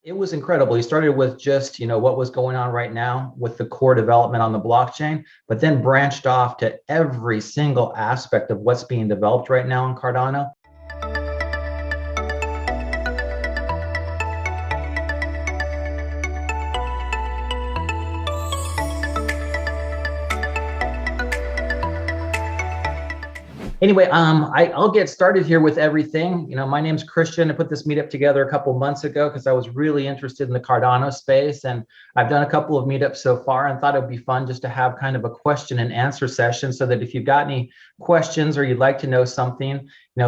It was incredible. He started with just, what was going on right now with the core development on the blockchain, but then branched off to every single aspect of what's being developed right now in Cardano. Anyway, I'll get started here with everything. My name's Christian. I put this meetup together a couple months ago because I was really interested in the Cardano space, and I've done a couple of meetups so far and thought it would be fun just to have kind of a question and answer session, so that if you've got any questions or you'd like to know something,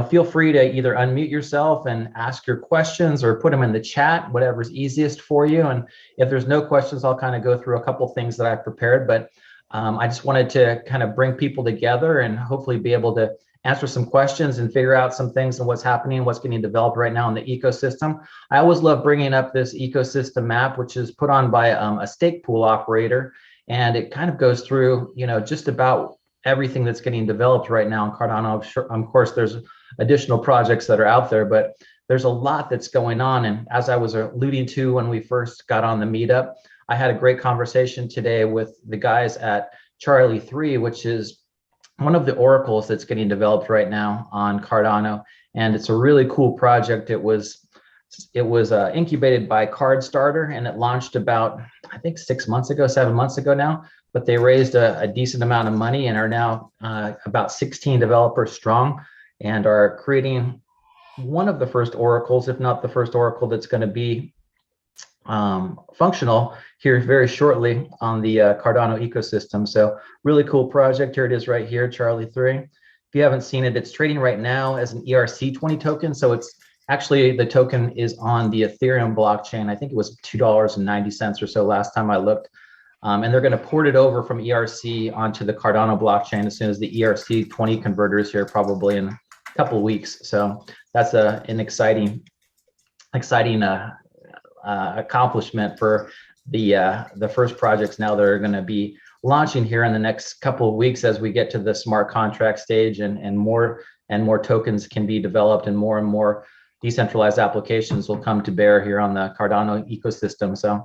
feel free to either unmute yourself and ask your questions or put them in the chat, whatever's easiest for you. And if there's no questions, I'll kind of go through a couple things that I've prepared, but I just wanted to kind of bring people together and hopefully be able to answer some questions and figure out some things and what's happening, what's getting developed right now in the ecosystem. I always love bringing up this ecosystem map, which is put on by a stake pool operator. And it kind of goes through, just about everything that's getting developed right now in Cardano. Of course, there's additional projects that are out there, but there's a lot that's going on. And as I was alluding to when we first got on the meetup, I had a great conversation today with the guys at Charlie 3, which is one of the oracles that's getting developed right now on Cardano, and it's a really cool project. It was incubated by CardStarter, and it launched about, I think, 7 months ago now. But they raised a decent amount of money and are now about 16 developers strong, and are creating one of the first oracles, if not the first oracle, that's going to be functional here very shortly on the Cardano ecosystem. So really cool project. Here it is right here, Charlie 3. If you haven't seen it, it's trading right now as an ERC20 token. So it's actually, the token is on the Ethereum blockchain. I think it was $2.90 or so last time I looked. And they're going to port it over from ERC onto the Cardano blockchain as soon as the ERC20 converters here, probably in a couple of weeks. So that's an exciting accomplishment for the first projects now that are going to be launching here in the next couple of weeks as we get to the smart contract stage, and more tokens can be developed, and more decentralized applications will come to bear here on the Cardano ecosystem. So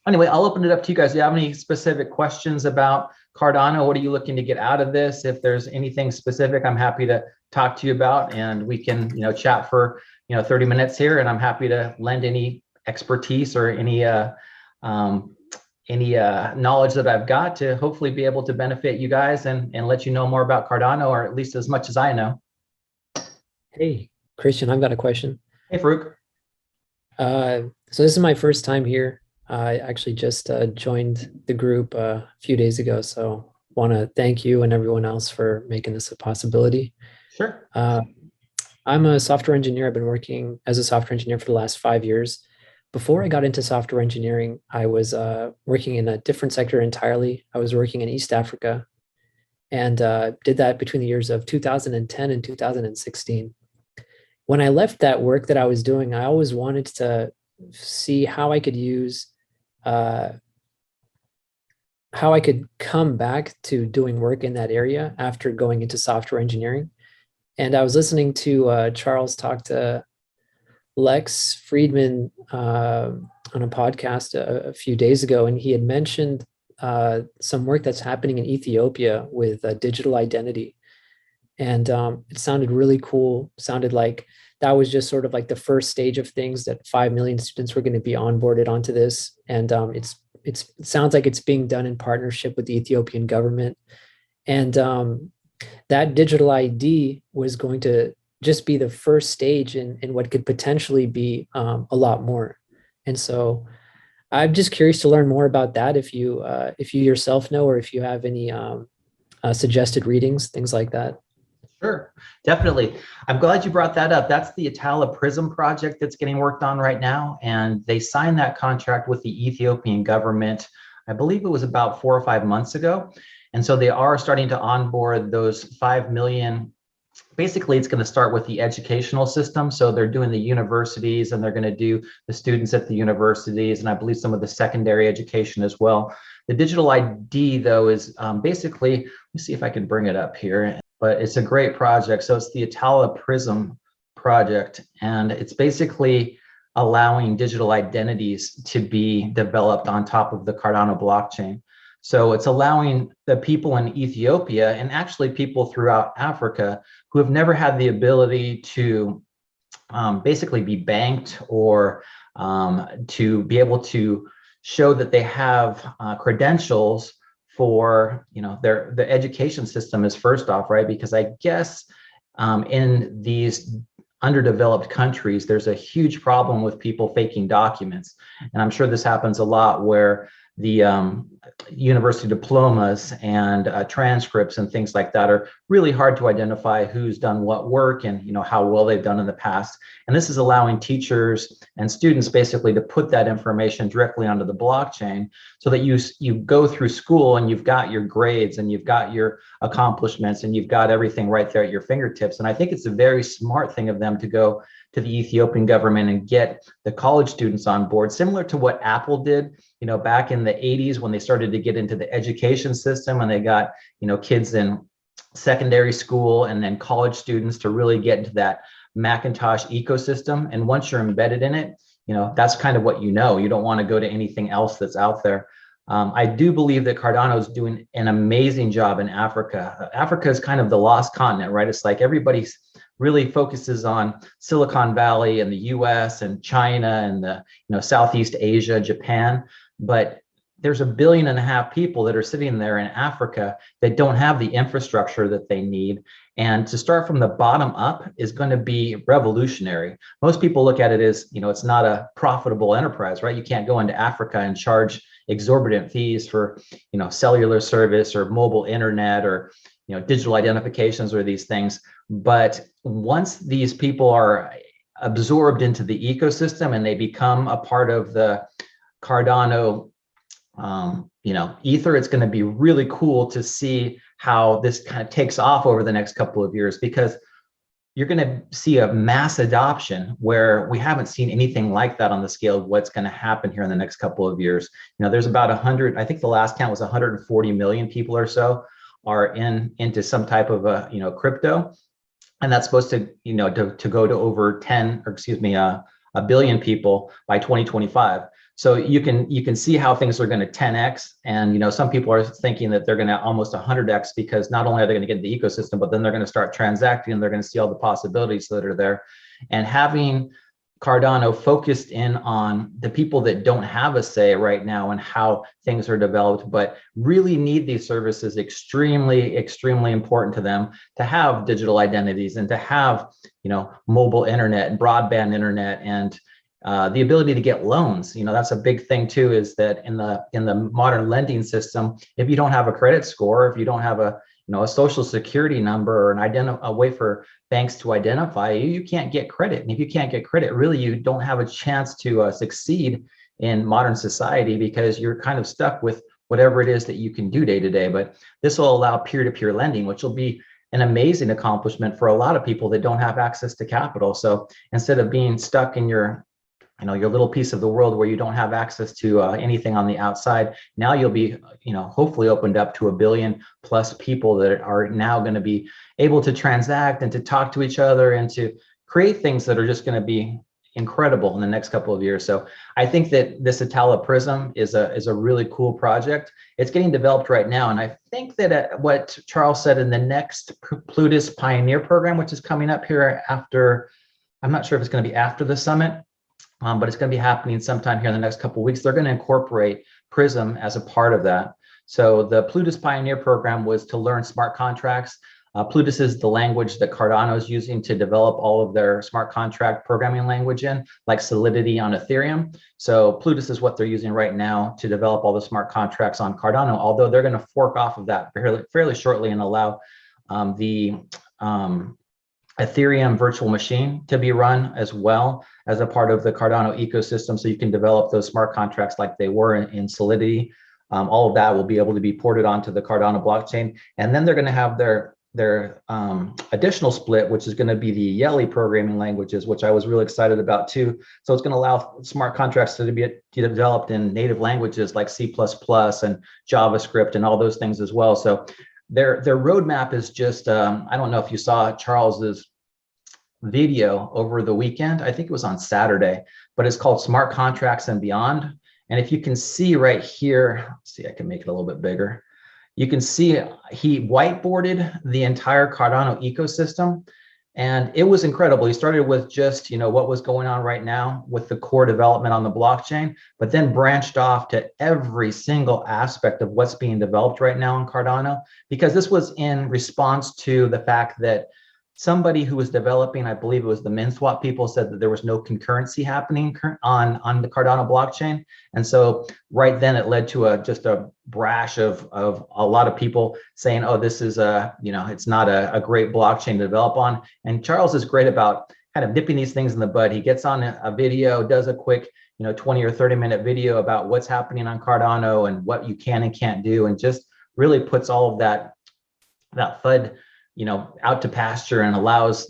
anyway, I'll open it up to you guys. Do you have any specific questions about Cardano? What are you looking to get out of this? If there's anything specific, I'm happy to talk to you about, and we can chat for 30 minutes here, and I'm happy to lend any expertise or any knowledge that I've got to hopefully be able to benefit you guys and let you know more about Cardano, or at least as much as I know. Hey, Christian, I've got a question. Hey, Farouk. So this is my first time here. I actually just joined the group a few days ago, so want to thank you and everyone else for making this a possibility. Sure. I'm a software engineer. I've been working as a software engineer for the last 5 years. Before I got into software engineering, I was working in a different sector entirely. I was working in East Africa, and did that between the years of 2010 and 2016. When I left that work that I was doing, I always wanted to see how I could use, how I could come back to doing work in that area after going into software engineering. And I was listening to Charles talk to Lex Friedman on a podcast a few days ago, and he had mentioned some work that's happening in Ethiopia with digital identity. And it sounded really cool. Sounded like that was just sort of like the first stage of things, that 5 million students were going to be onboarded onto this. And it sounds like it's being done in partnership with the Ethiopian government. And that digital ID was going to just be the first stage in what could potentially be a lot more. And so I'm just curious to learn more about that, if you yourself know, or if you have any suggested readings, things like that. Sure, definitely. I'm glad you brought that up. That's the Itala Prism project that's getting worked on right now. And they signed that contract with the Ethiopian government, I believe it was about 4 or 5 months ago. And so they are starting to onboard those 5 million. Basically, it's going to start with the educational system. So they're doing the universities, and they're going to do the students at the universities, and I believe some of the secondary education as well. The digital ID, though, is basically, let me see if I can bring it up here, but it's a great project. So it's the Itala Prism project, and it's basically allowing digital identities to be developed on top of the Cardano blockchain. So it's allowing the people in Ethiopia and actually people throughout Africa who have never had the ability to basically be banked or to be able to show that they have credentials for, the education system is first off, right? Because I guess in these underdeveloped countries, there's a huge problem with people faking documents. And I'm sure this happens a lot where the university diplomas and transcripts and things like that are really hard to identify who's done what work and how well they've done in the past. And this is allowing teachers and students basically to put that information directly onto the blockchain so that you go through school and you've got your grades and you've got your accomplishments and you've got everything right there at your fingertips. And I think it's a very smart thing of them to go to the Ethiopian government and get the college students on board, similar to what Apple did, back in the 80s when they started to get into the education system and they got, kids in secondary school and then college students to really get into that Macintosh ecosystem. And once you're embedded in it, that's kind of what you don't want to go to anything else that's out there. I do believe that Cardano is doing an amazing job in Africa. Africa is kind of the lost continent, right? It's like everybody's really focuses on Silicon Valley and the US and China and the Southeast Asia, Japan, but there's 1.5 billion people that are sitting there in Africa that don't have the infrastructure that they need. And to start from the bottom up is going to be revolutionary. Most people look at it as, it's not a profitable enterprise, right? You can't go into Africa and charge exorbitant fees for, cellular service or mobile internet or, digital identifications or these things. But once these people are absorbed into the ecosystem and they become a part of the Cardano, ether, it's going to be really cool to see how this kind of takes off over the next couple of years, because you're going to see a mass adoption where we haven't seen anything like that on the scale of what's going to happen here in the next couple of years. There's about 100, I think the last count was 140 million people or so are into some type of a crypto, and that's supposed to to go to over 1 billion people by 2025. So you can see how things are going to 10x, and some people are thinking that they're going to almost 100x, because not only are they going to get in the ecosystem, but then they're going to start transacting and they're going to see all the possibilities that are there. And having Cardano focused in on the people that don't have a say right now and how things are developed, but really need these services, extremely, extremely important to them to have digital identities and to have, mobile internet and broadband internet and the ability to get loans. That's a big thing too, is that in the modern lending system, if you don't have a credit score, if you don't have a social security number or a way for banks to identify you, you can't get credit. And if you can't get credit, really, you don't have a chance to succeed in modern society, because you're kind of stuck with whatever it is that you can do day to day. But this will allow peer-to-peer lending, which will be an amazing accomplishment for a lot of people that don't have access to capital. So instead of being stuck in your little piece of the world where you don't have access to anything on the outside, now you'll be, hopefully opened up to 1 billion plus people that are now going to be able to transact and to talk to each other and to create things that are just going to be incredible in the next couple of years. So I think that this Atala Prism is a really cool project. It's getting developed right now. And I think that what Charles said, in the next Plutus Pioneer program, which is coming up here after, I'm not sure if it's going to be after the summit, but it's going to be happening sometime here in the next couple of weeks. They're going to incorporate Prism as a part of that. So the Plutus Pioneer program was to learn smart contracts. Plutus is the language that Cardano is using to develop all of their smart contract programming language in, like Solidity on Ethereum. So Plutus is what they're using right now to develop all the smart contracts on Cardano, although they're going to fork off of that fairly shortly and allow the Ethereum virtual machine to be run as well as a part of the Cardano ecosystem, so you can develop those smart contracts like they were in Solidity. All of that will be able to be ported onto the Cardano blockchain, and then they're going to have their additional split, which is going to be the Yelly programming languages, which I was really excited about too. So it's going to allow smart contracts to be developed in native languages like C++ and JavaScript and all those things as well. So their roadmap is just, I don't know if you saw Charles's video over the weekend. I think it was on Saturday, but it's called Smart Contracts and Beyond. And if you can see right here, let's see, I can make it a little bit bigger. You can see he whiteboarded the entire Cardano ecosystem, and it was incredible. He started with just, what was going on right now with the core development on the blockchain, but then branched off to every single aspect of what's being developed right now in Cardano, because this was in response to the fact that somebody who was developing, I believe it was the MinSwap people, said that there was no concurrency happening on the Cardano blockchain. And so right then it led to just a brash of a lot of people saying, oh, this is it's not a great blockchain to develop on. And Charles is great about kind of nipping these things in the bud. He gets on a video, does a quick 20 or 30-minute video about what's happening on Cardano and what you can and can't do, and just really puts all of that FUD out to pasture, and allows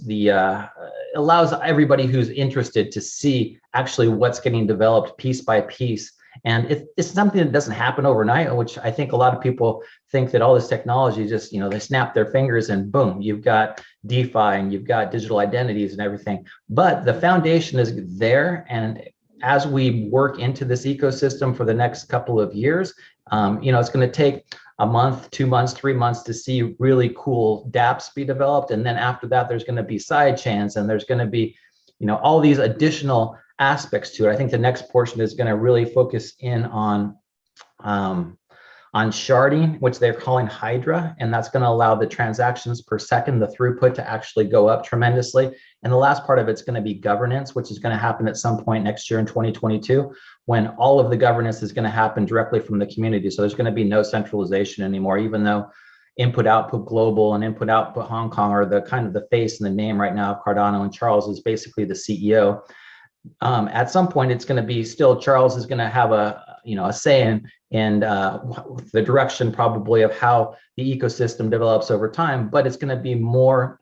everybody who's interested to see actually what's getting developed piece by piece. And it's something that doesn't happen overnight, which I think a lot of people think that all this technology just, they snap their fingers and boom, you've got DeFi and you've got digital identities and everything. But the foundation is there. And as we work into this ecosystem for the next couple of years, it's going to take a month, 2 months, 3 months to see really cool Dapps be developed. And then after that, there's going to be side chains, and there's going to be, all these additional aspects to it. I think the next portion is going to really focus in on sharding, which they're calling Hydra, and that's going to allow the transactions per second, the throughput, to actually go up tremendously. And the last part of it's going to be governance, which is going to happen at some point next year in 2022, when all of the governance is going to happen directly from the community. So there's going to be no centralization anymore, even though Input Output Global and Input Output Hong Kong are the kind of the face and the name right now of Cardano, and Charles is basically the CEO. At some point, it's going to be still Charles is going to have a say in the direction probably of how the ecosystem develops over time, but it's going to be more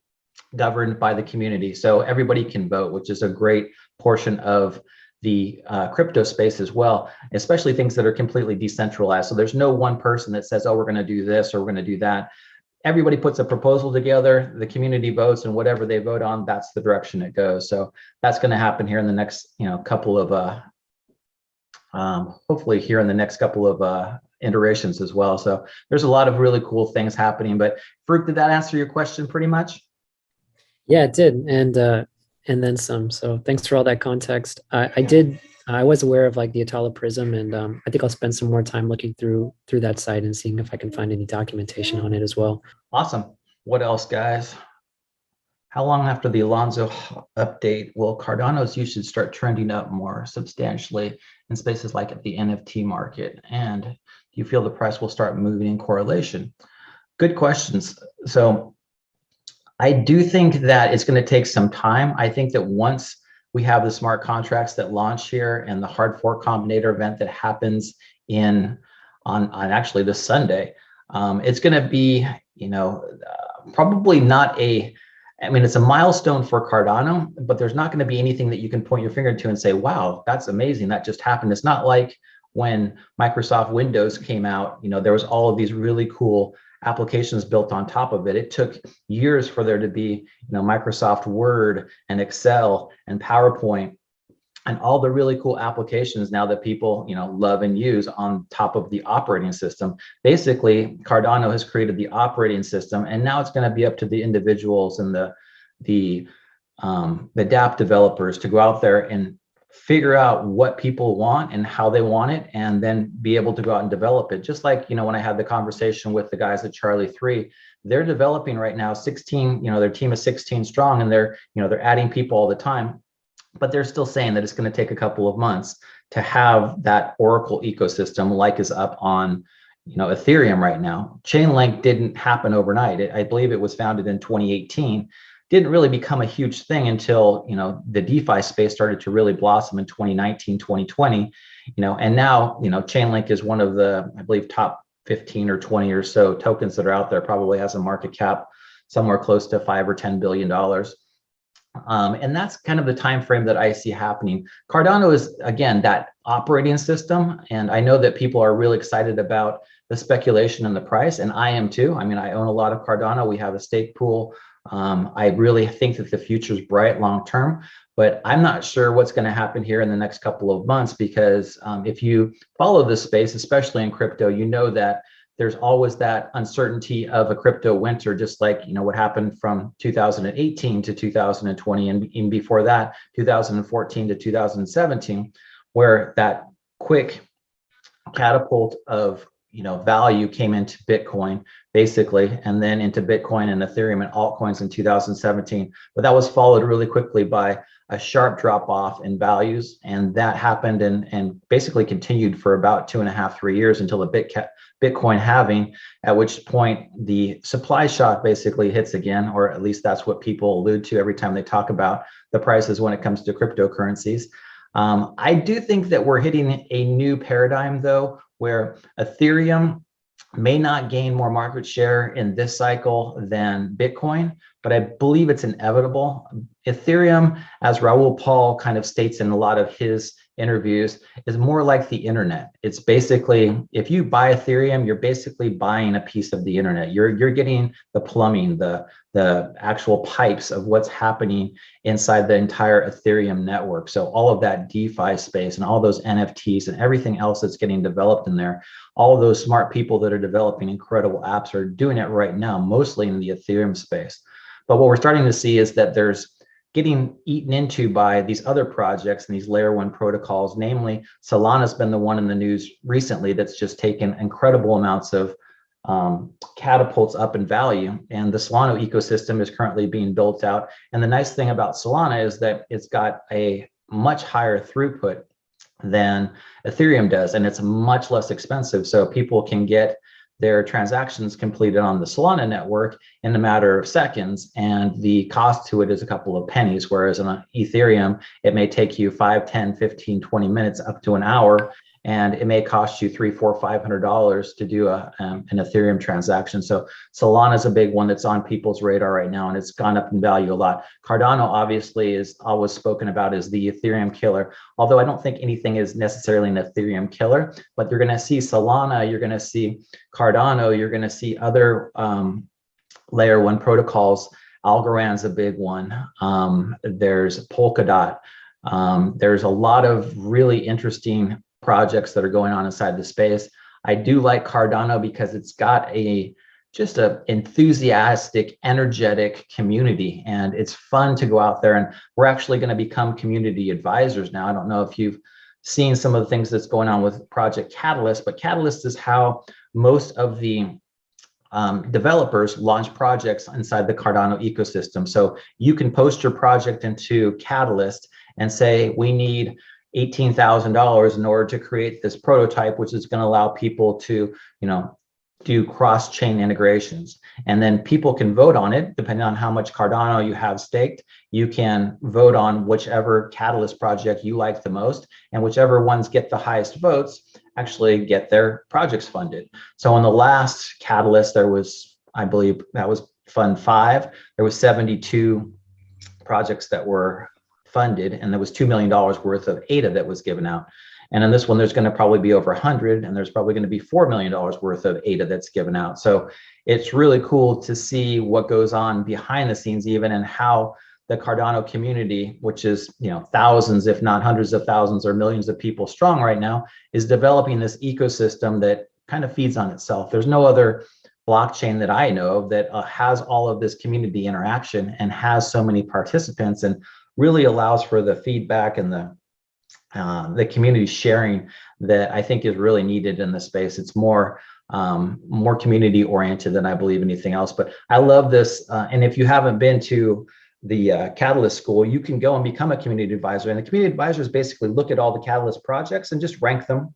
governed by the community, so everybody can vote, which is a great portion of the crypto space as well, especially things that are completely decentralized. So there's no one person that says, oh, we're going to do this or we're going to do that. Everybody puts a proposal together, the community votes, and whatever they vote on, that's the direction it goes. So that's going to happen here in the next couple of hopefully here in the next couple of iterations as well. So there's a lot of really cool things happening. But Farouk, did that answer your question pretty much? Yeah, it did, and then some. So thanks for all that context. I was aware of like the Atala Prism, and I think I'll spend some more time looking through that site and seeing if I can find any documentation on it as well. Awesome. What else, guys? How long after the Alonso update will Cardano's usage start trending up more substantially in spaces like the NFT market? And do you feel the price will start moving in correlation? Good questions. So I do think that it's going to take some time. I think that once we have the smart contracts that launch here and the hard fork combinator event that happens on actually this Sunday, it's going to be, probably not it's a milestone for Cardano, but there's not going to be anything that you can point your finger to and say, wow, that's amazing, that just happened. It's not like when Microsoft Windows came out, there was all of these really cool applications built on top of it. It took years for there to be, Microsoft Word and Excel and PowerPoint and all the really cool applications now that people, love and use on top of the operating system. Basically, Cardano has created the operating system, and now it's going to be up to the individuals and the Dapps developers to go out there and figure out what people want and how they want it, and then be able to go out and develop it. Just like, when I had the conversation with the guys at Charlie 3, they're developing right now 16, their team is 16 strong, and they're adding people all the time, but they're still saying that it's going to take a couple of months to have that Oracle ecosystem like is up on, Ethereum right now. Chainlink didn't happen overnight. I believe it was founded in 2018. Didn't really become a huge thing until, the DeFi space started to really blossom in 2019, 2020, and now, Chainlink is one of the, I believe, top 15 or 20 or so tokens that are out there, probably has a market cap somewhere close to $5 or $10 billion. And that's kind of the time frame that I see happening. Cardano is, again, that operating system. And I know that people are really excited about the speculation and the price, and I am too. I own a lot of Cardano. We have a stake pool I really think that the future is bright long term, but I'm not sure what's going to happen here in the next couple of months, because if you follow this space, especially in crypto, you know that there's always that uncertainty of a crypto winter, just like, you know, what happened from 2018 to 2020, and even before that, 2014 to 2017, where that quick catapult of, you know, value came into Bitcoin basically, and then into Bitcoin and Ethereum and altcoins in 2017. But that was followed really quickly by a sharp drop off in values, and that happened and basically continued for about 2.5-3 years until the Bitcoin halving, at which point the supply shock basically hits again, or at least that's what people allude to every time they talk about the prices when it comes to cryptocurrencies. I do think that we're hitting a new paradigm, though, where Ethereum may not gain more market share in this cycle than Bitcoin, but I believe it's inevitable. Ethereum, as Raoul Pal kind of states in a lot of his interviews, is more like the internet. It's basically, if you buy Ethereum, you're basically buying a piece of the internet. You're getting the plumbing, the actual pipes of what's happening inside the entire Ethereum network. So all of that DeFi space and all those NFTs and everything else that's getting developed in there, all of those smart people that are developing incredible apps are doing it right now, mostly in the Ethereum space. But what we're starting to see is that there's getting eaten into by these other projects and these layer one protocols. Namely, Solana's been the one in the news recently that's just taken incredible amounts of catapults up in value, and the Solana ecosystem is currently being built out. And the nice thing about Solana is that it's got a much higher throughput than Ethereum does, and it's much less expensive. So people can get their transactions completed on the Solana network in a matter of seconds, and the cost to it is a couple of pennies, whereas on Ethereum, it may take you 5, 10, 15, 20 minutes up to an hour, and it may cost you $300, $400, $500 to do an Ethereum transaction. So Solana is a big one that's on people's radar right now, and it's gone up in value a lot. Cardano obviously is always spoken about as the Ethereum killer, although I don't think anything is necessarily an Ethereum killer. But you're going to see Solana, you're going to see Cardano, you're going to see other layer one protocols. Algorand's a big one. There's Polkadot. There's a lot of really interesting projects that are going on inside the space. I do like Cardano because it's got just a enthusiastic, energetic community, and it's fun to go out there. And we're actually going to become community advisors now. I don't know if you've seen some of the things that's going on with Project Catalyst, but Catalyst is how most of the developers launch projects inside the Cardano ecosystem. So you can post your project into Catalyst and say, we need $18,000 in order to create this prototype, which is going to allow people to, you know, do cross-chain integrations. And then people can vote on it depending on how much Cardano you have staked. You can vote on whichever Catalyst project you like the most, and whichever ones get the highest votes actually get their projects funded. So in the last Catalyst, there was, I believe that was Fund 5, there was 72 projects that were funded, and there was $2 million worth of ADA that was given out. And in this one, there's going to probably be over 100, and there's probably going to be $4 million worth of ADA that's given out. So it's really cool to see what goes on behind the scenes, even, and how the Cardano community, which is, you know, thousands, if not hundreds of thousands or millions of people strong right now, is developing this ecosystem that kind of feeds on itself. There's no other blockchain that I know of that has all of this community interaction and has so many participants, and really allows for the feedback and the community sharing that I think is really needed in the space. It's more community oriented than I believe anything else. But I love this, and if you haven't been to the Catalyst School, you can go and become a community advisor. And the community advisors basically look at all the Catalyst projects and just rank them.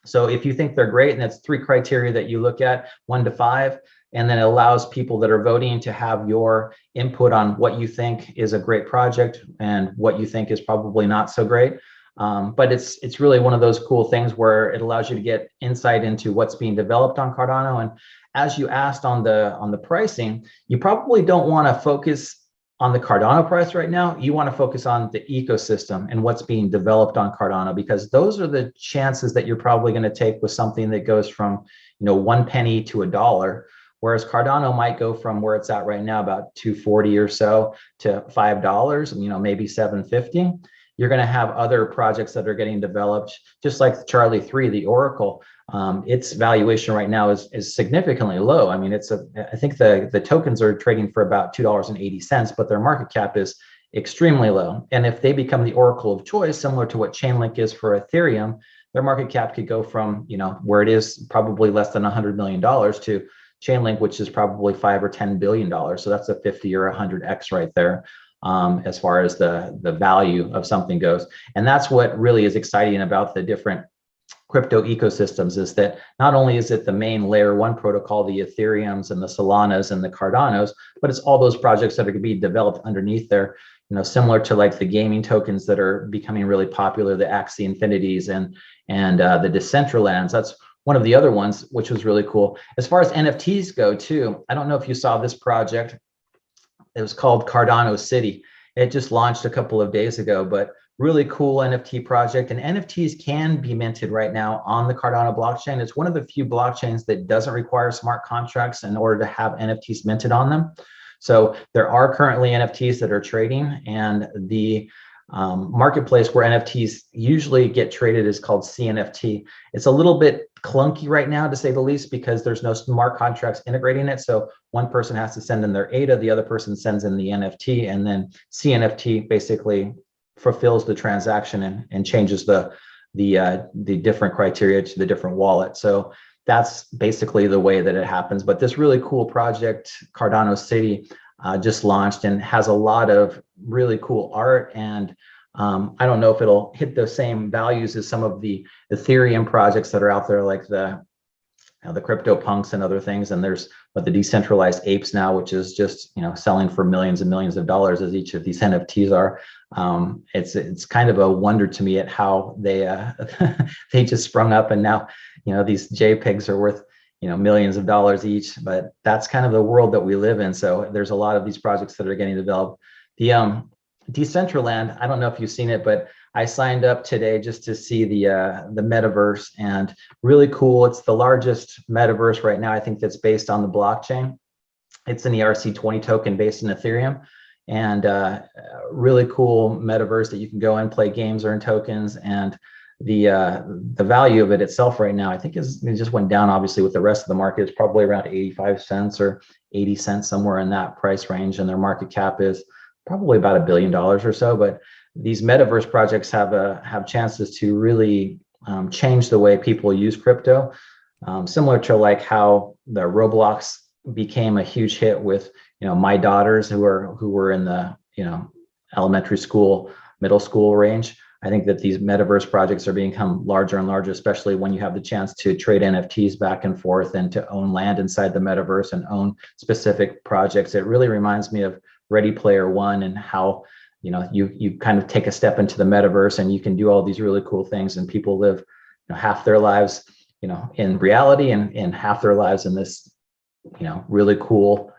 So if you think they're great, and that's 3 criteria that you look at, 1 to 5, and then it allows people that are voting to have your input on what you think is a great project and what you think is probably not so great. But it's really one of those cool things where it allows you to get insight into what's being developed on Cardano. And as you asked on the pricing, you probably don't want to focus on the Cardano price right now. You want to focus on the ecosystem and what's being developed on Cardano, because those are the chances that you're probably going to take with something that goes from, you know, 1 penny to $1. Whereas Cardano might go from where it's at right now, about 240 or so, to $5, maybe 750. You're going to have other projects that are getting developed, just like Charlie 3, the Oracle. Its valuation right now is significantly low. I mean, I think the tokens are trading for about $2.80, but their market cap is extremely low. And if they become the Oracle of choice, similar to what Chainlink is for Ethereum, their market cap could go from, where it is probably less than $100 million to Chainlink, which is probably $5 or $10 billion. So that's a 50 or 100x right there. As far as the value of something goes. And that's what really is exciting about the different crypto ecosystems, is that not only is it the main layer 1 protocol, the Ethereums and the Solanas and the Cardanos, but it's all those projects that are going to be developed underneath there, similar to like the gaming tokens that are becoming really popular, the Axie Infinities and the Decentralands. That's one of the other ones, which was really cool. As far as NFTs go too, I don't know if you saw this project. It was called Cardano City. It just launched a couple of days ago, but really cool NFT project. And NFTs can be minted right now on the Cardano blockchain. It's one of the few blockchains that doesn't require smart contracts in order to have NFTs minted on them. So there are currently NFTs that are trading, and the marketplace where NFTs usually get traded is called CNFT. It's a little bit clunky right now, to say the least, because there's no smart contracts integrating it. So one person has to send in their ADA, the other person sends in the NFT, and then CNFT basically fulfills the transaction and changes the different criteria to the different wallet. So that's basically the way that it happens. But this really cool project, Cardano City, just launched and has a lot of really cool art. And I don't know if it'll hit the same values as some of the Ethereum projects that are out there, like the CryptoPunks and other things. And there's the decentralized apes now, which is just selling for millions and millions of dollars, as each of these NFTs are. It's kind of a wonder to me at how they they just sprung up, and now these JPEGs are worth millions of dollars each. But that's kind of the world that we live in. So there's a lot of these projects that are getting developed. The Decentraland, I don't know if you've seen it, but I signed up today just to see the metaverse, and really cool. It's the largest metaverse right now, I think, that's based on the blockchain. It's an ERC20 token based in Ethereum, and really cool metaverse that you can go and play games, earn tokens. And the value of it itself right now, I think, it just went down obviously with the rest of the market. It's probably around 85 cents or 80 cents, somewhere in that price range, and their market cap is probably about $1 billion or so. But these metaverse projects have chances to really change the way people use crypto, similar to like how the Roblox became a huge hit with my daughters who were in the elementary school, middle school range. I think that these metaverse projects are become larger and larger, especially when you have the chance to trade NFTs back and forth and to own land inside the metaverse and own specific projects. It really reminds me of Ready Player One, and how you kind of take a step into the metaverse and you can do all these really cool things, and people live half their lives in reality and half their lives in this really cool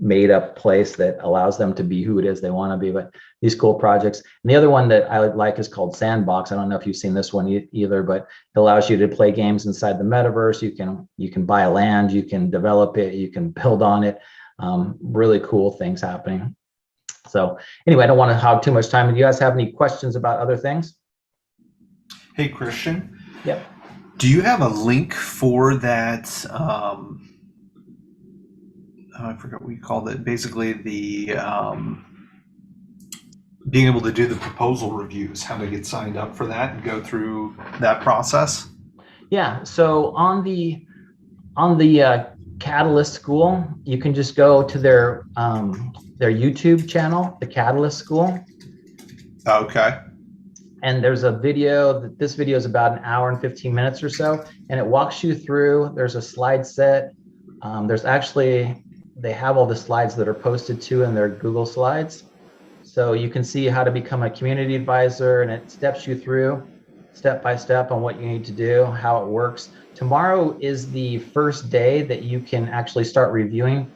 made up place that allows them to be who it is they want to be. But these cool projects. And the other one that I like is called Sandbox. I don't know if you've seen this one either, but it allows you to play games inside the metaverse. You can buy land, you can develop it, you can build on it. Really cool things happening. So anyway, I don't want to hog too much time. Do you guys have any questions about other things? Hey, Christian. Yep. Do you have a link for that? I forgot what you called it. Basically, the being able to do the proposal reviews, how to get signed up for that and go through that process. Yeah. So on the Catalyst School, you can just go to their YouTube channel, the Catalyst School. Okay. And there's a video. This video is about an hour and 15 minutes or so, and it walks you through. There's a slide set. There's actually, they have all the slides that are posted to in their Google Slides. So you can see how to become a community advisor, and it steps you through step by step on what you need to do, how it works. Tomorrow is the first day that you can actually start reviewing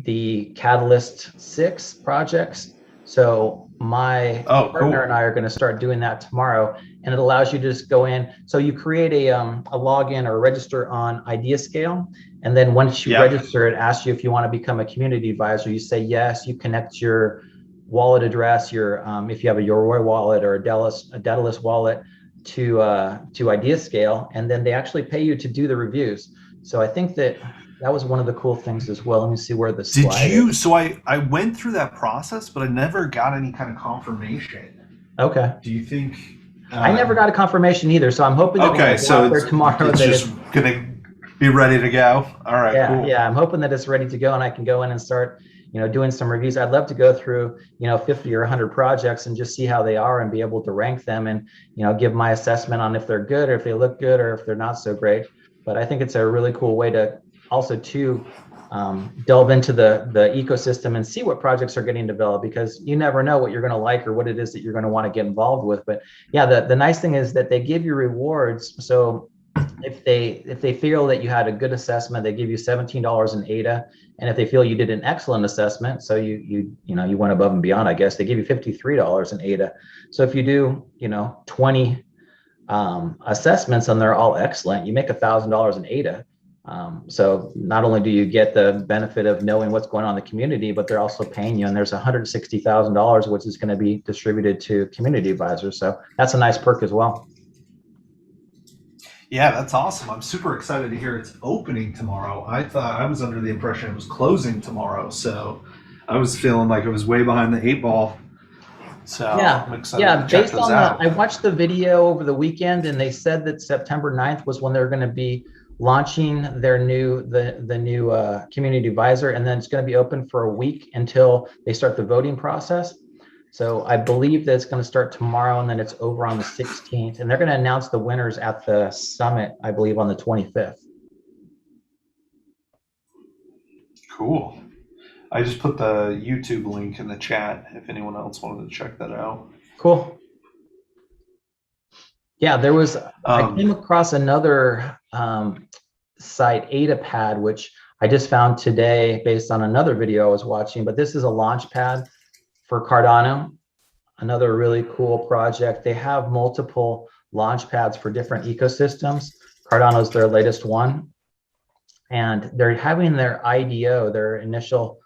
the Catalyst 6 projects. So My Oh, partner cool. and I are going to start doing that tomorrow, and it allows you to just go in. So you create a login or register on IdeaScale, and then once you register, it asks you if you want to become a community advisor. You say yes. You connect your wallet address, your if you have a Yoroi wallet or a Daedalus wallet to IdeaScale, and then they actually pay you to do the reviews. So I think that was one of the cool things as well. Let me see where the slide Did you? is. So I went through that process, but I never got any kind of confirmation. Okay. Do you think? I never got a confirmation either, so I'm hoping that when I go out there tomorrow, it's that just gonna be ready to go. All right, yeah, cool. yeah. I'm hoping that it's ready to go, and I can go in and start, doing some reviews. I'd love to go through, 50 or 100 projects and just see how they are and be able to rank them and, give my assessment on if they're good or if they look good or if they're not so great. But I think it's a really cool way to also delve into the ecosystem and see what projects are getting developed, because you never know what you're going to like or what it is that you're going to want to get involved with. But yeah, the nice thing is that they give you rewards. So if they feel that you had a good assessment, they give you $17 in ADA, and if they feel you did an excellent assessment, so you went above and beyond, I guess, they give you $53 in ADA. So if you do 20 assessments and they're all excellent, you make $1,000 in ADA. So not only do you get the benefit of knowing what's going on in the community, but they're also paying you, and there's $160,000 which is going to be distributed to community advisors. So that's a nice perk as well. Yeah, that's awesome. I'm super excited to hear it's opening tomorrow. I thought I was under the impression it was closing tomorrow, so I was feeling like it was way behind the 8 ball. So I'm excited to check based those on out. I watched the video over the weekend, and they said that September 9th was when they're going to be launching their new community advisor, and then it's going to be open for a week until they start the voting process. So I believe that it's going to start tomorrow, and then it's over on the 16th, and they're going to announce the winners at the summit, I believe, on the 25th. Cool. I just put the YouTube link in the chat if anyone else wanted to check that out. Cool. Yeah, there was, I came across another site, AdaPad, which I just found today based on another video I was watching, but this is a launch pad for Cardano, another really cool project. They have multiple launch pads for different ecosystems. Cardano is their latest one, and they're having their IDO, their initial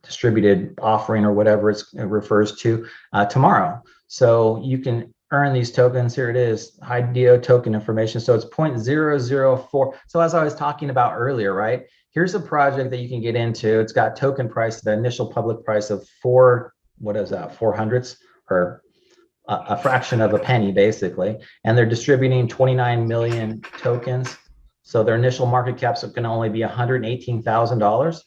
distributed offering or whatever it refers to, tomorrow. So you can earn these tokens. Here it is, IDO token information. So it's 0.004. So as I was talking about earlier, right? Here's a project that you can get into. It's got token price, the initial public price of 400ths, or a fraction of a penny, basically. And they're distributing 29 million tokens. So their initial market caps can only be $118,000.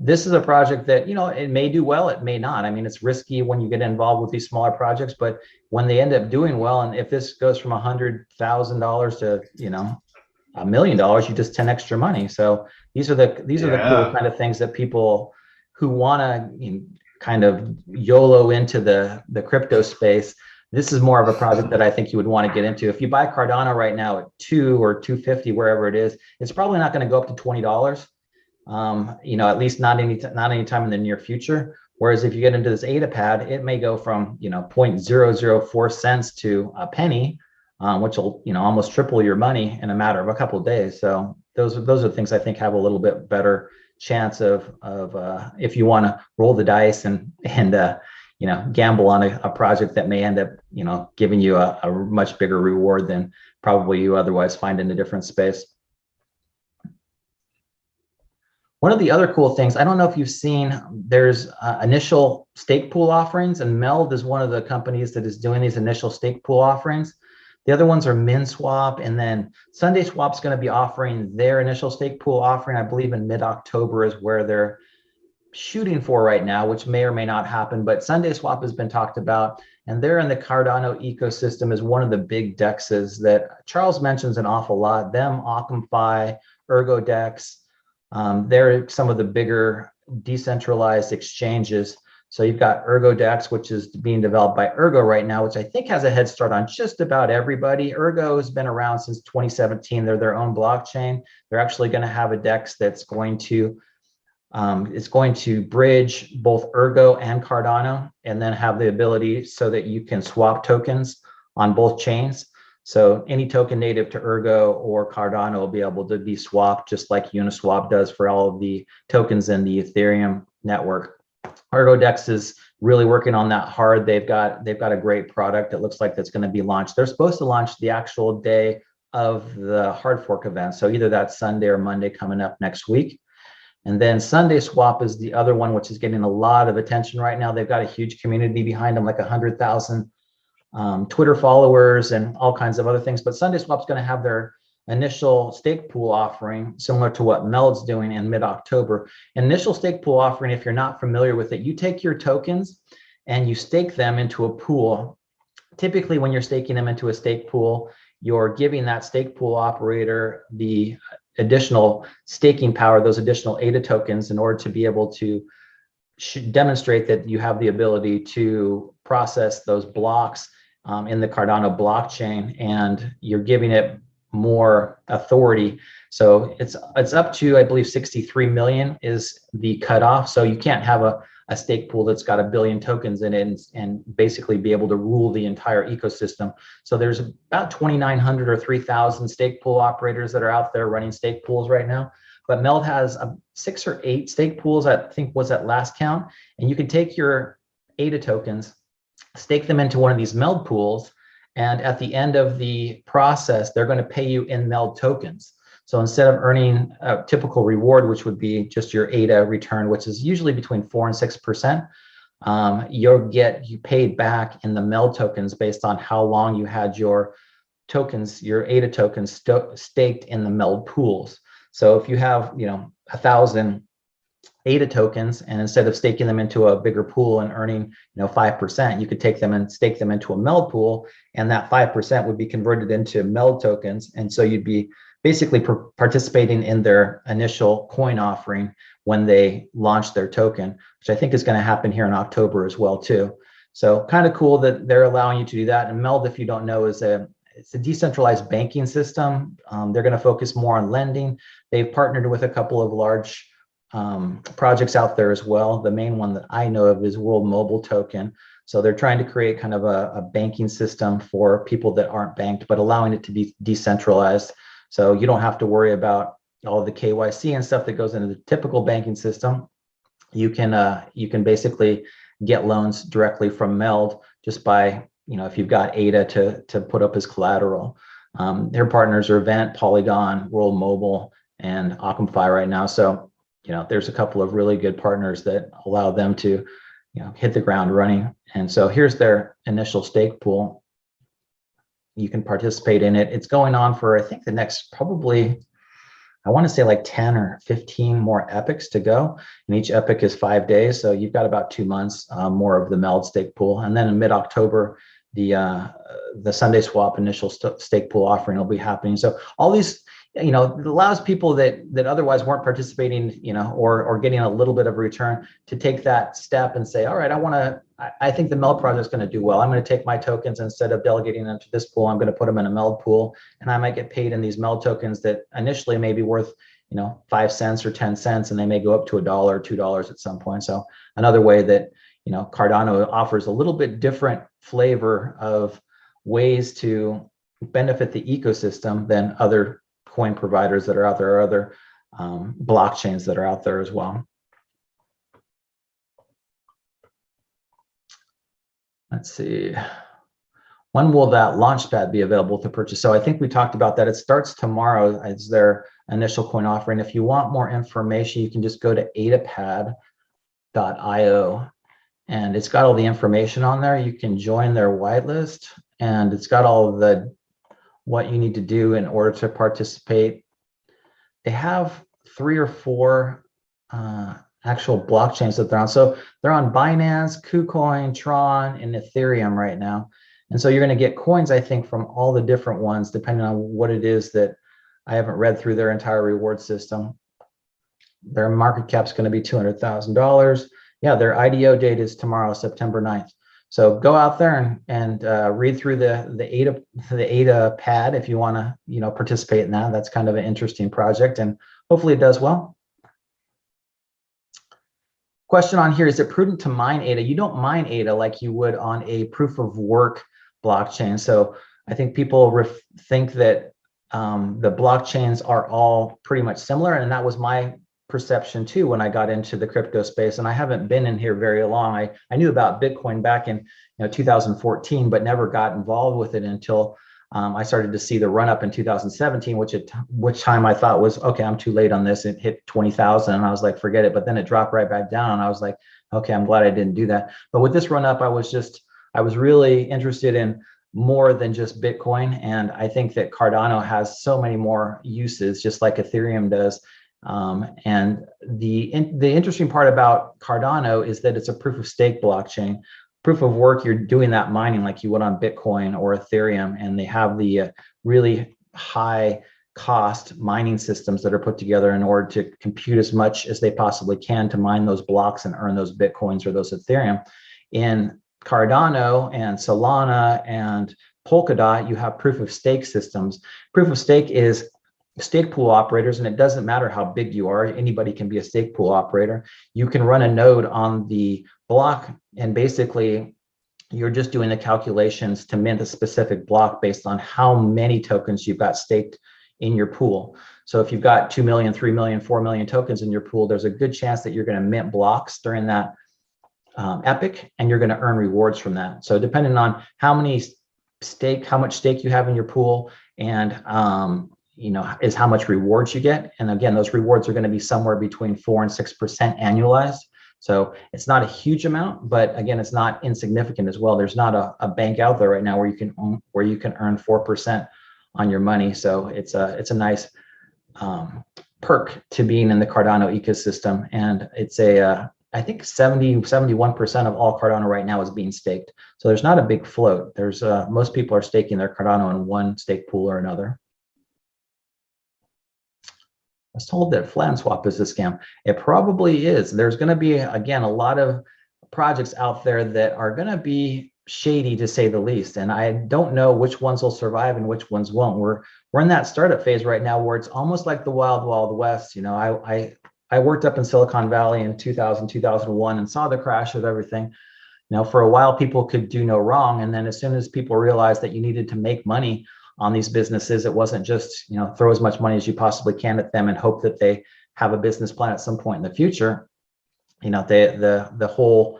This is a project that, it may do well, it may not. I mean, it's risky when you get involved with these smaller projects, but when they end up doing well, and if this goes from $100,000 to, $1 million, you just 10 extra money. So these are the cool kind of things that people who want to kind of YOLO into the crypto space. This is more of a project that I think you would want to get into. If you buy Cardano right now at $2 or $2.50, wherever it is, it's probably not going to go up to $20. At least not anytime in the near future. Whereas if you get into this AdaPad, it may go from 0.004 cents to a penny, which will almost triple your money in a matter of a couple of days. So those are things I think have a little bit better chance of if you want to roll the dice and gamble on a project that may end up giving you a much bigger reward than probably you otherwise find in a different space. One of the other cool things, I don't know if you've seen, there's initial stake pool offerings, and Meld is one of the companies that is doing these initial stake pool offerings. The other ones are MinSwap, and then Sunday Swap's going to be offering their initial stake pool offering, I believe in mid-October is where they're shooting for right now, which may or may not happen, but Sunday Swap has been talked about, and they're in the Cardano ecosystem as one of the big dexes that Charles mentions an awful lot. Them, OccamFi, ErgoDex, they're some of the bigger decentralized exchanges. So you've got ErgoDex, which is being developed by Ergo right now, which I think has a head start on just about everybody. Ergo has been around since 2017. They're their own blockchain. They're actually going to have a DEX that's going to It's going to bridge both Ergo and Cardano, and then have the ability so that you can swap tokens on both chains. So any token native to Ergo or Cardano will be able to be swapped, just like Uniswap does for all of the tokens in the Ethereum network. Ergodex is really working on that hard. They've got a great product. It looks like that's going to be launched. They're supposed to launch the actual day of the hard fork event. So either that Sunday or Monday coming up next week. And then Sunday Swap is the other one, which is getting a lot of attention right now. They've got a huge community behind them, like 100,000 Twitter followers and all kinds of other things. But Sunday Swap's going to have their initial stake pool offering, similar to what Meld's doing in mid-October. Initial stake pool offering, if you're not familiar with it, you take your tokens and you stake them into a pool. Typically, when you're staking them into a stake pool, you're giving that stake pool operator the additional staking power, those additional ADA tokens, in order to be able to demonstrate that you have the ability to process those blocks in the Cardano blockchain, and you're giving it more authority. So it's up to, I believe, 63 million is the cutoff. So you can't have a stake pool that's got 1 billion tokens in it and basically be able to rule the entire ecosystem. So there's about 2,900 or 3,000 stake pool operators that are out there running stake pools right now. But Meld has 6 or 8 stake pools, I think was at last count. And you can take your ADA tokens, stake them into one of these Meld pools, and at the end of the process, they're going to pay you in Meld tokens. So instead of earning a typical reward, which would be just your ADA return, which is usually between 4 and 6%, you'll get paid back in the Meld tokens based on how long you had your tokens, your ADA tokens staked in the Meld pools. So if you have, 1,000 ADA tokens, and instead of staking them into a bigger pool and earning 5%, you could take them and stake them into a Meld pool, and that 5% would be converted into Meld tokens, and so you'd be basically participating in their initial coin offering when they launch their token, which I think is going to happen here in October as well too. So kind of cool that they're allowing you to do that. And Meld, if you don't know, it's a decentralized banking system. They're going to focus more on lending. They've partnered with a couple of large projects out there as well. The main one that I know of is World Mobile Token. So they're trying to create kind of a banking system for people that aren't banked, but allowing it to be decentralized. So you don't have to worry about all the KYC and stuff that goes into the typical banking system. You can basically get loans directly from Meld just by, if you've got ADA to put up as collateral. Their partners are Event, Polygon, World Mobile, and Occamfi right now. So, there's a couple of really good partners that allow them to, hit the ground running. And so here's their initial stake pool. You can participate in it. It's going on for, I think, the next probably, I want to say like 10 or 15 more epochs to go. And each epoch is 5 days. So you've got about 2 months more of the Meld stake pool. And then in mid-October, the Sunday Swap initial stake pool offering will be happening. So all these, it allows people that otherwise weren't participating, or getting a little bit of a return to take that step and say, all right, I think the Meld project is going to do well. I'm going to take my tokens, instead of delegating them to this pool, I'm going to put them in a Meld pool, and I might get paid in these Meld tokens that initially may be worth, 5 cents or 10 cents, and they may go up to $1 or $2 at some point. So another way that, Cardano offers a little bit different flavor of ways to benefit the ecosystem than other coin providers that are out there, or other blockchains that are out there as well. Let's see. When will that launchpad be available to purchase? So I think we talked about that. It starts tomorrow as their initial coin offering. If you want more information, you can just go to adapad.io, and it's got all the information on there. You can join their whitelist, and it's got all of what you need to do in order to participate. They have 3 or 4 actual blockchains that they're on. So they're on Binance, KuCoin, Tron, and Ethereum right now. And so you're going to get coins, I think, from all the different ones, depending on what it is that I haven't read through their entire reward system. Their market cap is going to be $200,000. Yeah, their IDO date is tomorrow, September 9th. So go out there and read through the ADA pad if you want to, participate in that. That's kind of an interesting project, and hopefully it does well. question on here, is it prudent to mine ADA? You don't mine ADA like you would on a proof of work blockchain. So I think people think that the blockchains are all pretty much similar. And that was my perception too when I got into the crypto space. And I haven't been in here very long. I knew about Bitcoin back in 2014, but never got involved with it until I started to see the run up in 2017, which time I thought was, okay, I'm too late on this. It hit 20,000 and I was like, forget it. But then it dropped right back down. And I was like, okay, I'm glad I didn't do that. But with this run up, I was really interested in more than just Bitcoin. And I think that Cardano has so many more uses, just like Ethereum does. And the interesting part about Cardano is that it's a proof of stake blockchain. Proof of work, you're doing that mining like you would on Bitcoin or Ethereum, and they have the really high cost mining systems that are put together in order to compute as much as they possibly can to mine those blocks and earn those Bitcoins or those Ethereum. In Cardano and Solana and Polkadot, you have proof of stake systems. Proof of stake is stake pool operators, and it doesn't matter how big you are, anybody can be a stake pool operator. You can run a node on the block, and basically you're just doing the calculations to mint a specific block based on how many tokens you've got staked in your pool. So if you've got 2 million, 3 million, 4 million tokens in your pool, there's a good chance that you're going to mint blocks during that epoch, and you're going to earn rewards from that. So depending on how much stake you have in your pool, and is how much rewards you get. And again, those rewards are going to be somewhere between 4 and 6% annualized. So it's not a huge amount, but again, it's not insignificant as well. There's not a bank out there right now where you can earn 4% on your money. So it's a nice perk to being in the Cardano ecosystem. And it's I think 71% of all Cardano right now is being staked. So there's not a big float. There's most people are staking their Cardano in one stake pool or another. I was told that Flat Swap is a scam. It probably is. There's going to be, again, a lot of projects out there that are going to be shady, to say the least. And I don't know which ones will survive and which ones won't. We're in that startup phase right now where it's almost like the wild, wild west. I worked up in Silicon Valley in 2000, 2001 and saw the crash of everything. For a while, people could do no wrong. And then as soon as people realized that you needed to make money on these businesses, it wasn't just, throw as much money as you possibly can at them and hope that they have a business plan at some point in the future. The whole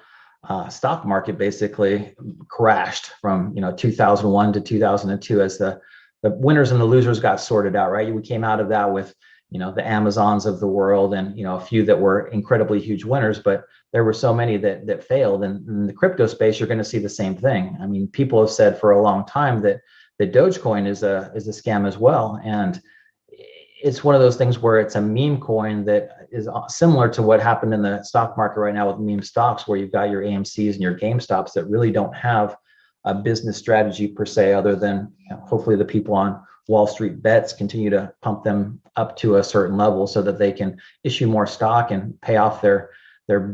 stock market basically crashed from 2001 to 2002 as the winners and the losers got sorted out, right? We came out of that with the Amazons of the world and a few that were incredibly huge winners, but there were so many that failed. And in the crypto space, you're going to see the same thing. I mean, people have said for a long time that Dogecoin is a scam as well. And it's one of those things where it's a meme coin that is similar to what happened in the stock market right now with meme stocks, where you've got your AMCs and your GameStops that really don't have a business strategy per se, other than hopefully the people on Wall Street bets continue to pump them up to a certain level so that they can issue more stock and pay off their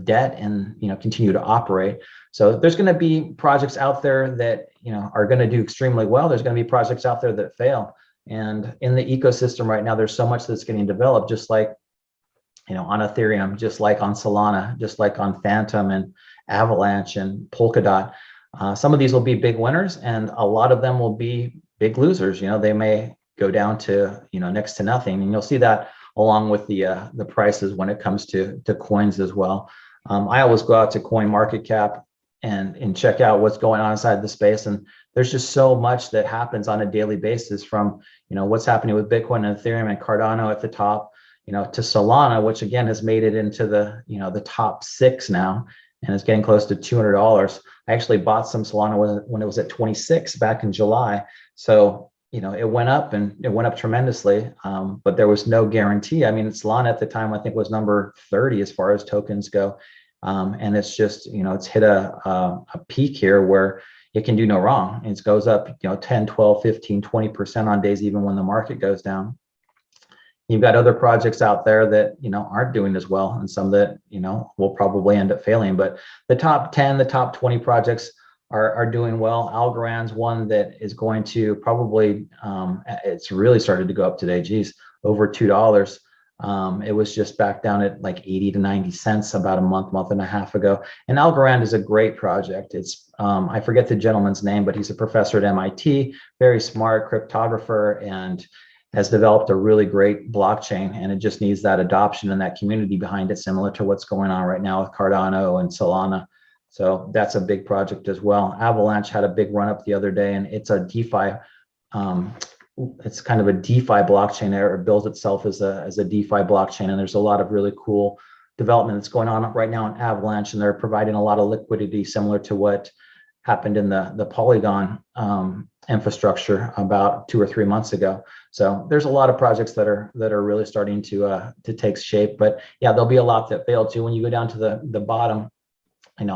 debt and continue to operate. So there's going to be projects out there that are going to do extremely well. There's going to be projects out there that fail. And in the ecosystem right now, there's so much that's getting developed, just like on Ethereum, just like on Solana, just like on Phantom and Avalanche and Polkadot. Some of these will be big winners, and a lot of them will be big losers. They may go down to next to nothing, and you'll see that along with the prices when it comes to coins as well. I always go out to CoinMarketCap and check out what's going on inside the space, and there's just so much that happens on a daily basis, from what's happening with Bitcoin and Ethereum and Cardano at the top, to Solana, which again has made it into the top 6 now and is getting close to $200. I actually bought some Solana when it was at 26 back in July. So it went up, and it went up tremendously, but there was no guarantee. I mean, Solana at the time, I think, was number 30 as far as tokens go. And it's just, it's hit a peak here where it can do no wrong. It goes up, 10, 12, 15, 20% on days, even when the market goes down. You've got other projects out there that, aren't doing as well, and some that, will probably end up failing. But the top 10, the top 20 projects are doing well. Algorand's one that is going to probably, it's really started to go up today, geez, over $2. It was just back down at like 80 to 90 cents about a month and a half ago. And Algorand is a great project. It's I forget the gentleman's name, but he's a professor at MIT, very smart cryptographer, and has developed a really great blockchain. And it just needs that adoption and that community behind it, similar to what's going on right now with Cardano and Solana. So that's a big project as well. Avalanche had a big run up the other day, and it's a DeFi. It's kind of a DeFi blockchain there. It builds itself as a DeFi blockchain, and there's a lot of really cool development that's going on right now in Avalanche, and they're providing a lot of liquidity similar to what happened in the Polygon infrastructure about 2 or 3 months ago. So there's a lot of projects that are really starting to take shape. But yeah, there'll be a lot that fail too. When you go down to the bottom,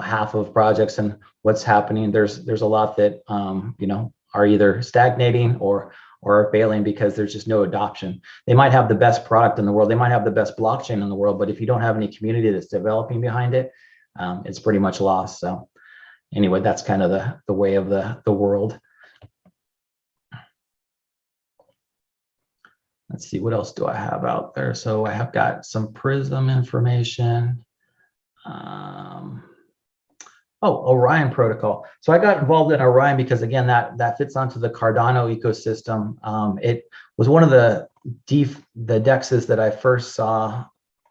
half of projects and what's happening, there's a lot that are either stagnating or are failing because there's just no adoption. They might have the best product in the world, they might have the best blockchain in the world, but if you don't have any community that's developing behind it, it's pretty much lost. So anyway, that's kind of the way of the world. Let's see, what else do I have out there? So I have got some Prism information. Orion protocol. So I got involved in Orion because, again, that fits onto the Cardano ecosystem. It was one of the DEXs that I first saw,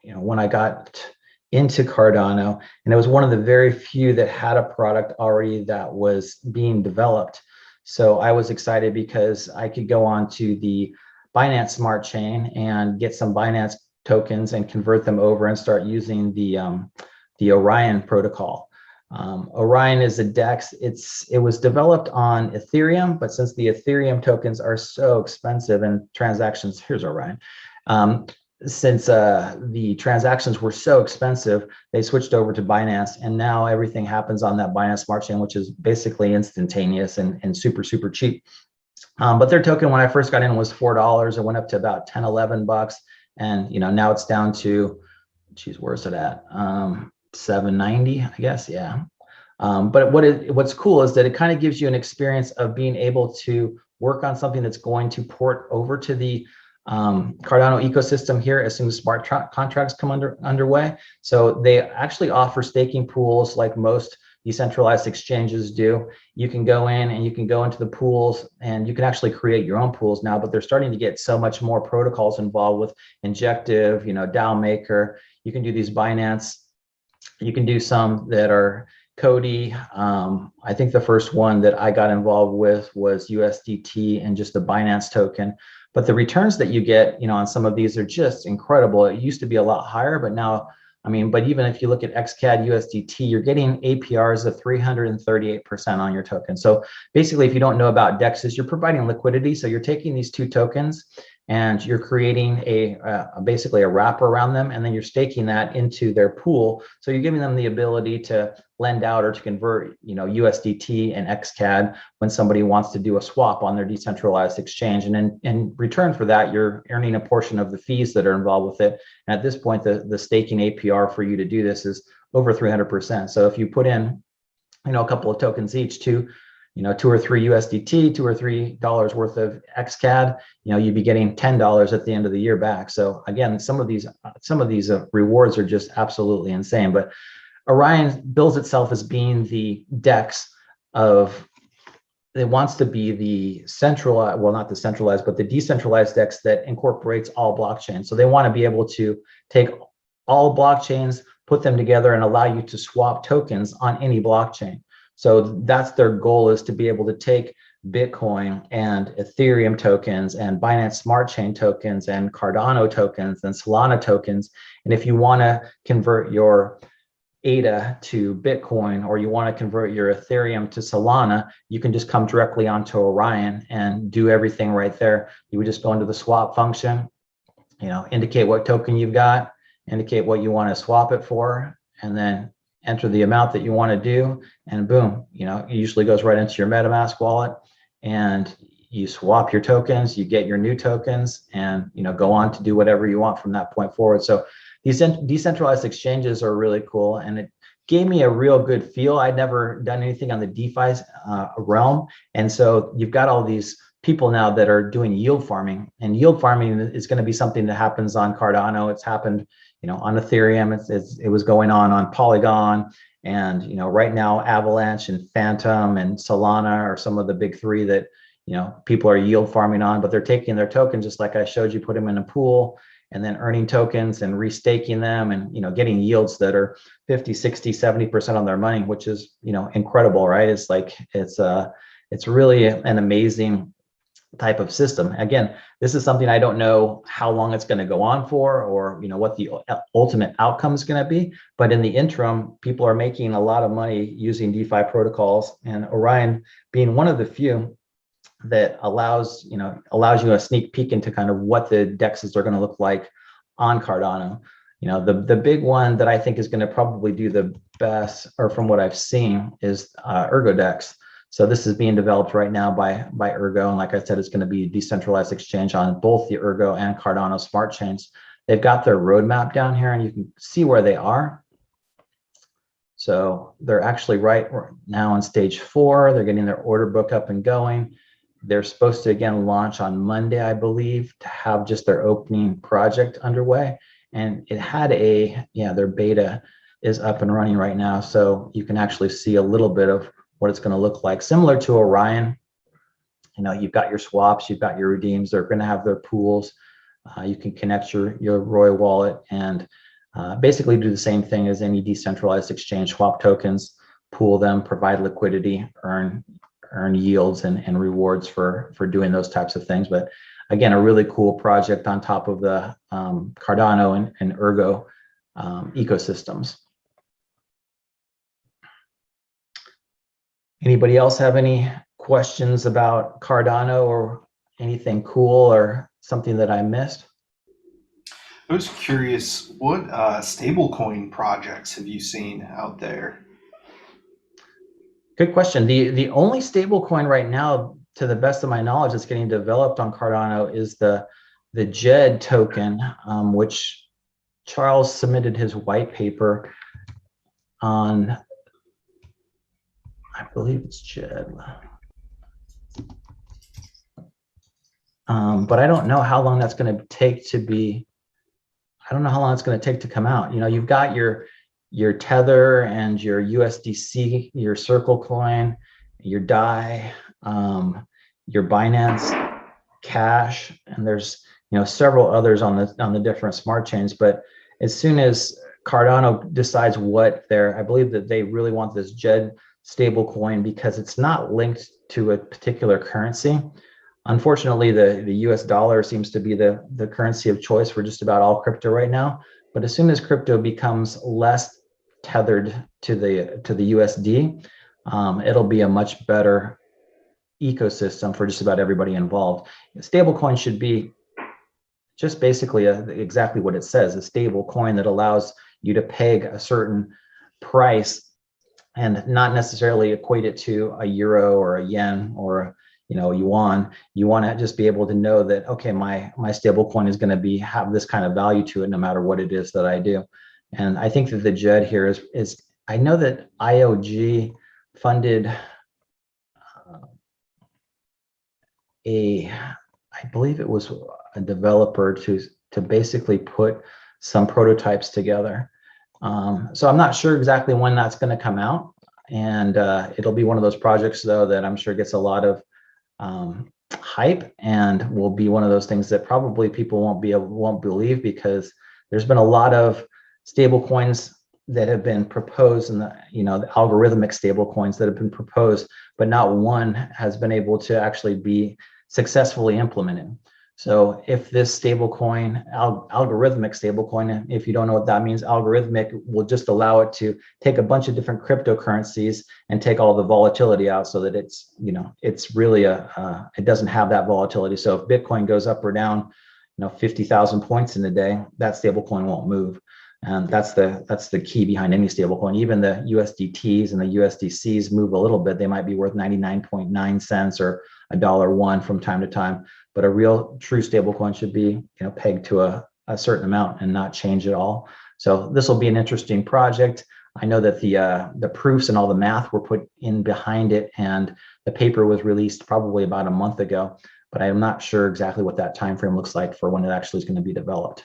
when I got into Cardano, and it was one of the very few that had a product already that was being developed. So I was excited because I could go on to the Binance Smart Chain and get some Binance tokens and convert them over and start using the Orion protocol. Orion is a DEX. It was developed on Ethereum, but since the Ethereum tokens are so expensive and transactions, here's Orion. Since the transactions were so expensive, they switched over to Binance, and now everything happens on that Binance Smart Chain, which is basically instantaneous and super, super cheap. But their token, when I first got in, was $4. It went up to about 10, 11 bucks. And, now it's down to, geez, where's it at? 790, I guess. Yeah. But what's cool is that it kind of gives you an experience of being able to work on something that's going to port over to the Cardano ecosystem here as soon as smart contracts come underway. So they actually offer staking pools like most decentralized exchanges do. You can go in and you can go into the pools, and you can actually create your own pools now, but they're starting to get so much more protocols involved with Injective, DAO Maker. You can do these Binance. You can do some that are Cody. I think the first one that I got involved with was USDT and just the Binance token. But the returns that you get, on some of these are just incredible. It used to be a lot higher, but now, but even if you look at XCAD USDT, you're getting APRs of 338% on your token. So basically, if you don't know about DEXs, you're providing liquidity. So you're taking these two tokens and you're creating basically a wrapper around them, and then you're staking that into their pool. So you're giving them the ability to lend out or to convert, USDT and XCAD when somebody wants to do a swap on their decentralized exchange. And then in return for that, you're earning a portion of the fees that are involved with it. And at this point, the staking APR for you to do this is over 300%. So if you put in, a couple of tokens each, two or three USDT, $2 or $3 worth of XCAD, you'd be getting $10 at the end of the year back. So again, some of these rewards are just absolutely insane. But Orion bills itself as being the DEX of, it wants to be the centralized, well, not the centralized, but the decentralized DEX that incorporates all blockchains. So they want to be able to take all blockchains, put them together, and allow you to swap tokens on any blockchain. So that's their goal, is to be able to take Bitcoin and Ethereum tokens and Binance Smart Chain tokens and Cardano tokens and Solana tokens. And if you want to convert your ADA to Bitcoin, or you want to convert your Ethereum to Solana, you can just come directly onto Orion and do everything right there. You would just go into the swap function, indicate what token you've got, indicate what you want to swap it for, and then enter the amount that you want to do, and boom, it usually goes right into your MetaMask wallet, and you swap your tokens, you get your new tokens, and go on to do whatever you want from that point forward. So these decentralized exchanges are really cool, and it gave me a real good feel. I'd never done anything on the DeFi realm, and so you've got all these people now that are doing yield farming, and yield farming is going to be something that happens on Cardano. It's happened, on Ethereum. It was going on Polygon, and right now Avalanche and Phantom and Solana are some of the big three that people are yield farming on. But they're taking their tokens, just like I showed you, put them in a pool, and then earning tokens and restaking them, and getting yields that are 50, 60, 70% on their money, which is incredible, right? It's really an amazing type of system. Again, this is something I don't know how long it's going to go on for, or what the ultimate outcome is going to be. But in the interim, people are making a lot of money using DeFi protocols, and Orion being one of the few that allows you a sneak peek into kind of what the dexes are going to look like on Cardano. The big one that I think is going to probably do the best, or from what I've seen, is Ergo Dex. So this is being developed right now by Ergo, and like I said, it's going to be a decentralized exchange on both the Ergo and Cardano smart chains. They've got their roadmap down here, and you can see where they are. So they're actually right now on stage 4. They're getting their order book up and going. They're supposed to again launch on Monday, I believe, to have just their opening project underway. And it had their beta is up and running right now. So you can actually see a little bit of what it's going to look like, similar to Orion. You've got your swaps, you've got your redeems. They're going to have their pools. You can connect your Roy wallet and basically do the same thing as any decentralized exchange. Swap tokens, pool them, provide liquidity, earn yields and rewards for doing those types of things. But again, a really cool project on top of the Cardano and Ergo ecosystems. Anybody else have any questions about Cardano or anything cool or something that I missed? I was curious, what stablecoin projects have you seen out there? Good question. The only stablecoin right now, to the best of my knowledge, that's getting developed on Cardano is the JED token, which Charles submitted his white paper on. I believe it's JED. But I don't know how long that's going to take to be. I don't know how long it's going to take to come out. You've got your Tether and your USDC, your Circle coin, your DAI, your Binance Cash, and there's several others on the different smart chains. But as soon as Cardano decides I believe that they really want this JED stable coin because it's not linked to a particular currency. Unfortunately, the US dollar seems to be the currency of choice for just about all crypto right now. But as soon as crypto becomes less tethered to the USD, it'll be a much better ecosystem for just about everybody involved. Stablecoin should be just basically exactly what it says, a stable coin that allows you to peg a certain price and not necessarily equate it to a euro or a yen or yuan. You want to just be able to know that, okay, my stable coin is going to have this kind of value to it no matter what it is that I do. And I think that the JED here is I know that IOG funded I believe it was a developer to basically put some prototypes together. So I'm not sure exactly when that's going to come out, and it'll be one of those projects though that I'm sure gets a lot of hype and will be one of those things that probably people won't believe, because there's been a lot of stable coins that have been proposed, and the algorithmic stable coins that have been proposed, but not one has been able to actually be successfully implemented. So if this stablecoin, algorithmic stablecoin, if you don't know what that means, algorithmic will just allow it to take a bunch of different cryptocurrencies and take all the volatility out, so that it's really it doesn't have that volatility. So if Bitcoin goes up or down, 50,000 points in a day, that stablecoin won't move. And that's the key behind any stablecoin. Even the USDTs and the USDCs move a little bit. They might be worth 99.9 cents or $1 from time to time, but a real true stablecoin should be pegged to a certain amount and not change at all. So this will be an interesting project. I know that the proofs and all the math were put in behind it, and the paper was released probably about a month ago, but I'm not sure exactly what that time frame looks like for when it actually is going to be developed.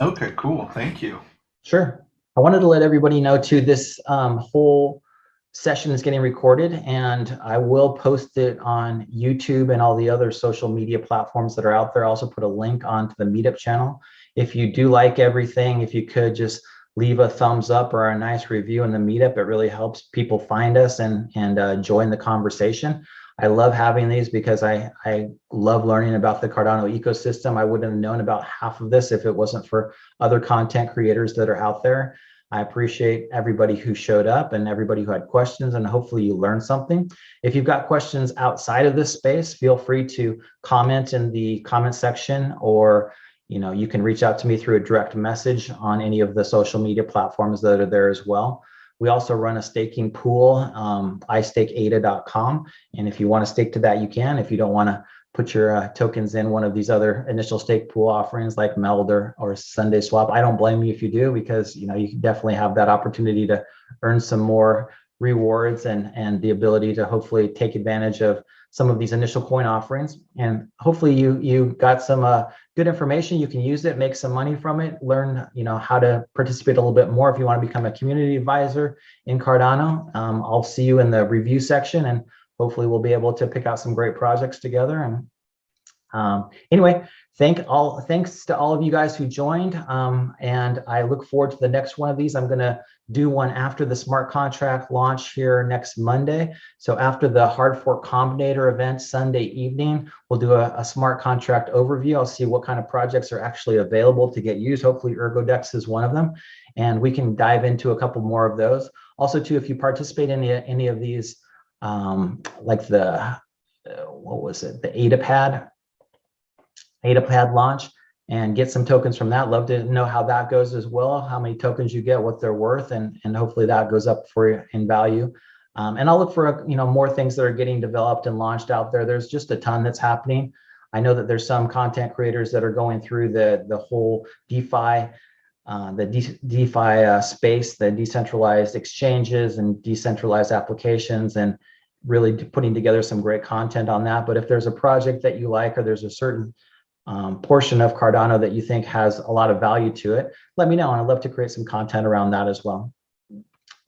Okay, cool. Thank you. Sure. I wanted to let everybody know too, this whole session is getting recorded, and I will post it on YouTube and all the other social media platforms that are out there. I also put a link onto the Meetup channel. If you do like everything, if you could just leave a thumbs up or a nice review in the Meetup, it really helps people find us and join the conversation. I love having these because I love learning about the Cardano ecosystem. I wouldn't have known about half of this if it wasn't for other content creators that are out there. I appreciate everybody who showed up and everybody who had questions, and hopefully you learned something. If you've got questions outside of this space, feel free to comment in the comment section, or you can reach out to me through a direct message on any of the social media platforms that are there as well. We also run a staking pool, istakeada.com. And if you want to stake to that, you can. If you don't want to put your tokens in one of these other initial stake pool offerings like Meld or Sunday Swap, I don't blame you if you do, because you can definitely have that opportunity to earn some more rewards and the ability to hopefully take advantage of some of these initial coin offerings. And hopefully you got some good information. You can use it, make some money from it, learn how to participate a little bit more if you want to become a community advisor in Cardano. I'll see you in the review section, and hopefully we'll be able to pick out some great projects together. And anyway, thanks to all of you guys who joined, and I look forward to the next one of these. I'm going to do one after the smart contract launch here next Monday. So after the hard fork combinator event Sunday evening, we'll do a smart contract overview. I'll see what kind of projects are actually available to get used. Hopefully Ergodex is one of them, and we can dive into a couple more of those. Also too, if you participate in any of these, like the the AdaPad launch, and get some tokens from that. Love to know how that goes as well, how many tokens you get, what they're worth, and hopefully that goes up for you in value. And I'll look for more things that are getting developed and launched out there. There's just a ton that's happening. I know that there's some content creators that are going through the whole DeFi, DeFi space, the decentralized exchanges and decentralized applications, and really putting together some great content on that. But if there's a project that you like, or there's a certain portion of Cardano that you think has a lot of value to it, let me know, and I'd love to create some content around that as well.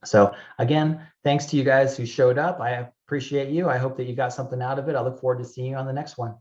So again, thanks to you guys who showed up. I appreciate you. I hope that you got something out of it. I look forward to seeing you on the next one.